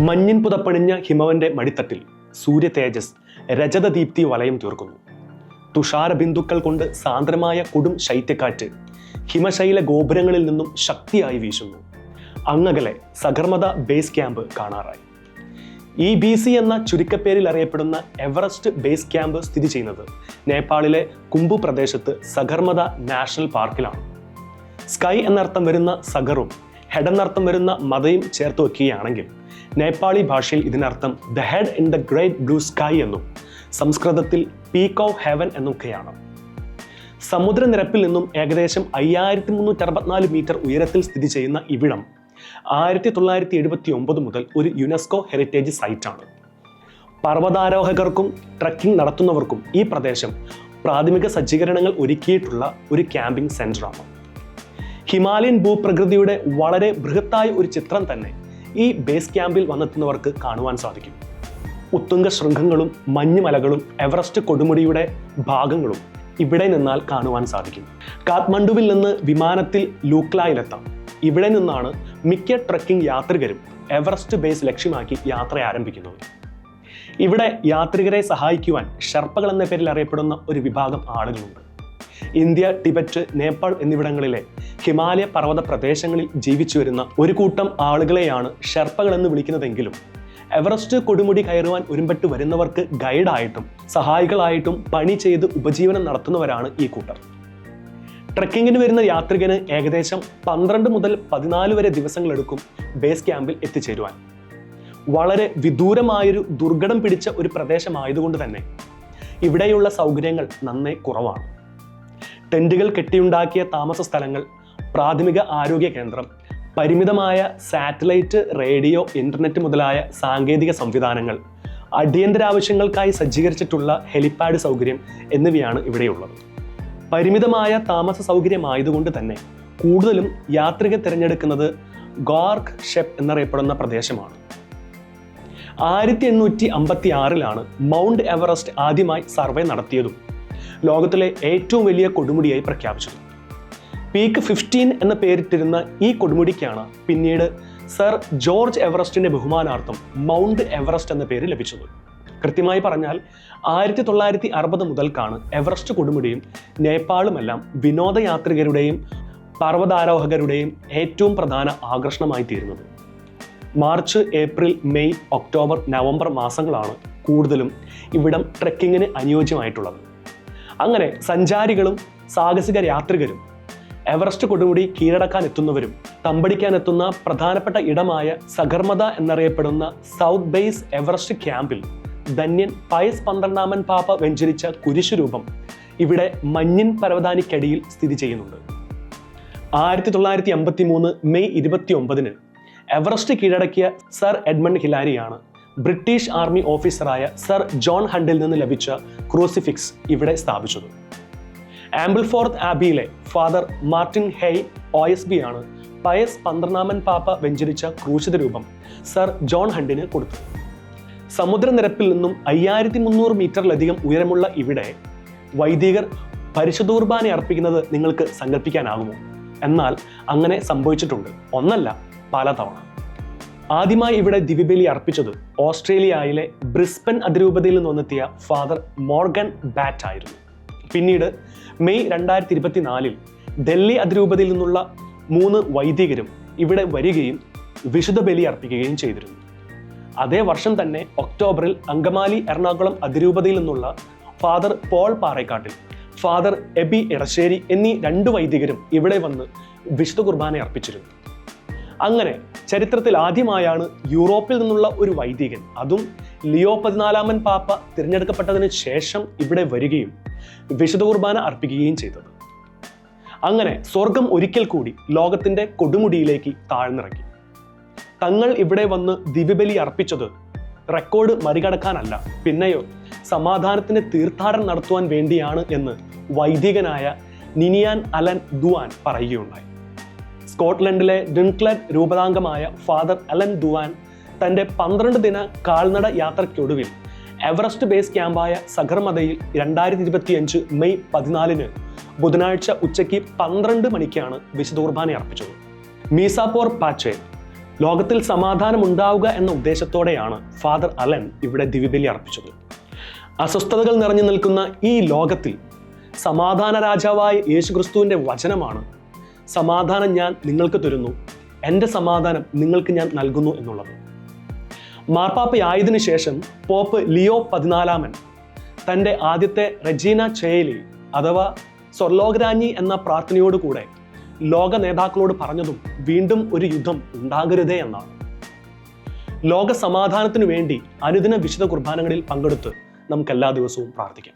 മഞ്ഞിൻ പുതപ്പണിഞ്ഞ ഹിമവന്റെ മടിത്തട്ടിൽ സൂര്യ തേജസ് രജതദീപ്തി വലയം തീർക്കുന്നു. തുഷാര ബിന്ദുക്കൾ കൊണ്ട് സാന്ദ്രമായ കൊടും ശൈത്യക്കാറ്റ് ഹിമശൈല ഗോപുരങ്ങളിൽ നിന്നും ശക്തിയായി വീശുന്നു. അങ്ങകലെ സഗർമദ ബേസ് ക്യാമ്പ് കാണാറായി. EBC എന്ന ചുരുക്കപ്പേരിൽ അറിയപ്പെടുന്ന എവറസ്റ്റ് ബേസ് ക്യാമ്പ് സ്ഥിതി ചെയ്യുന്നത് നേപ്പാളിലെ കുംഭു പ്രദേശത്ത് സഗർമദ നാഷണൽ പാർക്കിലാണ്. സ്കൈ എന്നർത്ഥം വരുന്ന സഗറും ഹെഡ് എന്നർത്ഥം വരുന്ന മദയും ചേർത്ത് വയ്ക്കുകയാണെങ്കിൽ നേപ്പാളി ഭാഷയിൽ ഇതിനർത്ഥം the head in the great blue sky എന്നും സംസ്കൃതത്തിൽ പീക്ക് ഓഫ് ഹെവൻ എന്നൊക്കെയാണ്. സമുദ്രനിരപ്പിൽ നിന്നും ഏകദേശം 5364 മീറ്റർ ഉയരത്തിൽ സ്ഥിതി ചെയ്യുന്ന ഇവിടം 1979 മുതൽ ഒരു യുനെസ്കോ ഹെറിറ്റേജ് സൈറ്റാണ്. പർവ്വതാരോഹകർക്കും ട്രക്കിംഗ് നടത്തുന്നവർക്കും ഈ പ്രദേശം പ്രാഥമിക സജ്ജീകരണങ്ങൾ ഒരുക്കിയിട്ടുള്ള ഒരു ക്യാമ്പിംഗ് സെന്ററാണ്. ഹിമാലയൻ ഭൂപ്രകൃതിയുടെ വളരെ ബൃഹത്തായ ഒരു ചിത്രം തന്നെ ഈ ബേസ് ക്യാമ്പിൽ വന്നെത്തുന്നവർക്ക് കാണുവാൻ സാധിക്കും. ഉത്തുംഗ ശൃംഖങ്ങളും മഞ്ഞുമലകളും എവറസ്റ്റ് കൊടുമുടിയുടെ ഭാഗങ്ങളും ഇവിടെ നിന്നാൽ കാണുവാൻ സാധിക്കും. കാഠ്മണ്ഡുവിൽ നിന്ന് വിമാനത്തിൽ ലൂക്ലായിലെത്താം. ഇവിടെ നിന്നാണ് മിക്ക ട്രക്കിംഗ് യാത്രികരും എവറസ്റ്റ് ബേസ് ലക്ഷ്യമാക്കി യാത്ര ആരംഭിക്കുന്നത്. ഇവിടെ യാത്രികരെ സഹായിക്കുവാൻ ഷെർപ്പകൾ എന്ന പേരിൽ അറിയപ്പെടുന്ന ഒരു വിഭാഗം ആളുകളുണ്ട്. ഇന്ത്യ, ടിബറ്റ്, നേപ്പാൾ എന്നിവിടങ്ങളിലെ ഹിമാലയ പർവ്വത പ്രദേശങ്ങളിൽ ജീവിച്ചു വരുന്ന ഒരു കൂട്ടം ആളുകളെയാണ് ഷെർപ്പകൾ എന്ന് വിളിക്കുന്നതെങ്കിലും എവറസ്റ്റ് കൊടുമുടി കയറുവാൻ ഒരുമ്പെട്ട് വരുന്നവർക്ക് ഗൈഡായിട്ടും സഹായികളായിട്ടും പണി ചെയ്ത് ഉപജീവനം നടത്തുന്നവരാണ് ഈ കൂട്ടർ. ട്രക്കിങ്ങിന് വരുന്ന യാത്രികന് ഏകദേശം 12 മുതൽ 14 വരെ ദിവസങ്ങളെടുക്കും ബേസ് ക്യാമ്പിൽ എത്തിച്ചേരുവാൻ. വളരെ വിദൂരമായൊരു ദുർഘടം പിടിച്ച ഒരു പ്രദേശമായതുകൊണ്ട് തന്നെ ഇവിടെയുള്ള സൗകര്യങ്ങൾ നന്നേ കുറവാണ്. ടെന്റുകൾ കെട്ടിയുണ്ടാക്കിയ താമസ സ്ഥലങ്ങൾ, പ്രാഥമിക ആരോഗ്യ കേന്ദ്രം, പരിമിതമായ സാറ്റലൈറ്റ്, റേഡിയോ, ഇന്റർനെറ്റ് മുതലായ സാങ്കേതിക സംവിധാനങ്ങൾ, അടിയന്തരാവശ്യങ്ങൾക്കായി സജ്ജീകരിച്ചിട്ടുള്ള ഹെലിപാഡ് സൗകര്യം എന്നിവയാണ് ഇവിടെയുള്ളത്. പരിമിതമായ താമസ സൗകര്യമായതുകൊണ്ട് തന്നെ കൂടുതലും യാത്രികർ തിരഞ്ഞെടുക്കുന്നത് ഗോർഖ് ഷെപ്പ് എന്നറിയപ്പെടുന്ന പ്രദേശമാണ്. 1856 മൗണ്ട് എവറസ്റ്റ് ആദ്യമായി സർവേ നടത്തിയതും ലോകത്തിലെ ഏറ്റവും വലിയ കൊടുമുടിയായി പ്രഖ്യാപിച്ചത്. പീക്ക് 15 എന്ന പേരിട്ടിരുന്ന ഈ കൊടുമുടിക്കാണ് പിന്നീട് സർ ജോർജ് എവറസ്റ്റിന്റെ ബഹുമാനാർത്ഥം മൗണ്ട് എവറസ്റ്റ് എന്ന പേര് ലഭിച്ചത്. കൃത്യമായി പറഞ്ഞാൽ 1960 മുതൽക്കാണ് എവറസ്റ്റ് കൊടുമുടിയും നേപ്പാളുമെല്ലാം വിനോദയാത്രികരുടെയും പർവ്വതാരോഹകരുടെയും ഏറ്റവും പ്രധാന ആകർഷണമായി തീരുന്നത്. March, April, May, October, November മാസങ്ങളാണ് കൂടുതലും ഇവിടം ട്രെക്കിങ്ങിന് അനുയോജ്യമായിട്ടുള്ളത്. അങ്ങനെ സഞ്ചാരികളും സാഹസിക യാത്രികരും എവറസ്റ്റ് കൊടുമുടി കീഴടക്കാൻ എത്തുന്നവരും തമ്പടിക്കാൻ എത്തുന്ന പ്രധാനപ്പെട്ട ഇടമായ സഗർമദ എന്നറിയപ്പെടുന്ന സൗത്ത് ബേസ് എവറസ്റ്റ് ക്യാമ്പിൽ ധന്യൻ പയസ് 12ാമൻ പാപ്പ വെഞ്ചരിച്ച കുരിശുരൂപം ഇവിടെ മഞ്ഞിൻ പരവതാനിക്കടിയിൽ സ്ഥിതി ചെയ്യുന്നുണ്ട്. 1953 മെയ് 29 എവറസ്റ്റ് കീഴടക്കിയ സർ എഡ്മണ്ട് ഹിലാരിയാണ് ബ്രിട്ടീഷ് ആർമി ഓഫീസറായ സർ ജോൺ ഹണ്ടിൽ നിന്ന് ലഭിച്ച ക്രൂസിഫിക്സ് ഇവിടെ സ്ഥാപിച്ചത്. ആംബിൾഫോർത്ത് ആബിയിലെ ഫാദർ മാർട്ടിൻ ഹെയ് OSB ആണ് പയസ് 12ാമൻ പാപ്പ വെഞ്ചരിച്ച ക്രൂശിത രൂപം സർ ജോൺ ഹണ്ടിന് കൊടുത്തത്. സമുദ്രനിരപ്പിൽ നിന്നും 5300 മീറ്ററിലധികം ഉയരമുള്ള ഇവിടെ വൈദികർ പരിശുദ്ധ കുർബാന അർപ്പിക്കുന്നത് നിങ്ങൾക്ക് സങ്കല്പിക്കാനാകുമോ? എന്നാൽ അങ്ങനെ സംഭവിച്ചിട്ടുണ്ട്. ഒന്നല്ല, പലതവണ. ആദ്യമായി ഇവിടെ ദിവ്യബലി അർപ്പിച്ചത് ഓസ്ട്രേലിയയിലെ ബ്രിസ്ബൻ അതിരൂപതയിൽ നിന്ന് വന്നെത്തിയ ഫാദർ മോർഗൻ ബാറ്റ് ആയിരുന്നു. പിന്നീട് മെയ് 2024 ഡൽഹി അതിരൂപതയിൽ നിന്നുള്ള 3 വൈദികരും ഇവിടെ വരികയും വിശുദ്ധ ബലി അർപ്പിക്കുകയും ചെയ്തിരുന്നു. അതേ വർഷം തന്നെ ഒക്ടോബറിൽ അങ്കമാലി, എറണാകുളം അതിരൂപതയിൽ നിന്നുള്ള father Paul Parekkattil, father Aby Edassery എന്നീ 2 വൈദികരും ഇവിടെ വന്ന് വിശുദ്ധ കുർബാന അർപ്പിച്ചിരുന്നു. അങ്ങനെ ചരിത്രത്തിൽ ആദ്യമായാണ് യൂറോപ്പിൽ നിന്നുള്ള ഒരു വൈദികൻ, അതും ലിയോ 14ാമൻ പാപ്പ തിരഞ്ഞെടുക്കപ്പെട്ടതിന് ശേഷം ഇവിടെ വരികയും വിശുദ്ധ കുർബാന അർപ്പിക്കുകയും ചെയ്തത്. അങ്ങനെ സ്വർഗം ഒരിക്കൽ കൂടി ലോകത്തിന്റെ കൊടുമുടിയിലേക്ക് താഴ്ന്നിറങ്ങി. തങ്ങൾ ഇവിടെ വന്ന് ദിവ്യബലി അർപ്പിച്ചത് റെക്കോർഡ് മറികടക്കാനല്ല, പിന്നെയോ സമാധാനത്തിന്റെ തീർത്ഥാടനം നടത്തുവാൻ വേണ്ടിയാണ് എന്ന് വൈദികനായ നിനിയാൻ അലൻ ദുവാൻ പറയുകയുണ്ടായി. സ്കോട്ട്ലൻഡിലെ ഡുൺക്ലെഡ് രൂപതാംഗമായ ഫാദർ അലൻ ദുവാൻ തൻ്റെ 12 ദിന കാൽനട യാത്രയ്ക്കൊടുവിൽ എവറസ്റ്റ് ബേസ് ക്യാമ്പായ സഗർമദയിൽ 2025 മെയ് 14 ബുധനാഴ്ച ഉച്ചയ്ക്ക് 12 മണിക്കാണ് വിശുദ്ധ കുർബാന അർപ്പിച്ചത്. മീസാപോർ പാച്ചെ ലോകത്തിൽ സമാധാനം ഉണ്ടാവുക എന്ന ഉദ്ദേശത്തോടെയാണ് ഫാദർ അലൻ ഇവിടെ ദിവ്യബലി അർപ്പിച്ചത്. അസ്വസ്ഥതകൾ നിറഞ്ഞു നിൽക്കുന്ന ഈ ലോകത്തിൽ സമാധാന രാജാവായ യേശുക്രിസ്തുവിൻ്റെ വചനമാണ് സമാധാനം ഞാൻ നിങ്ങൾക്ക് തരുന്നു, എൻ്റെ സമാധാനം നിങ്ങൾക്ക് ഞാൻ നൽകുന്നു എന്നുള്ളത്. മാർപ്പാപ്പയായതിനു ശേഷം പോപ്പ് ലിയോ 14 തൻ്റെ ആദ്യത്തെ റെജീന ചേലി അഥവാ സ്വർലോകരാജ്ഞി എന്ന പ്രാർത്ഥനയോടുകൂടെ ലോക നേതാക്കളോട് പറഞ്ഞതും വീണ്ടും ഒരു യുദ്ധം ഉണ്ടാകരുതേ എന്നാണ്. ലോക സമാധാനത്തിനു വേണ്ടി അനുദിന വിശുദ്ധ കുർബാനകളിൽ പങ്കെടുത്ത് നമുക്ക് എല്ലാ ദിവസവും പ്രാർത്ഥിക്കാം.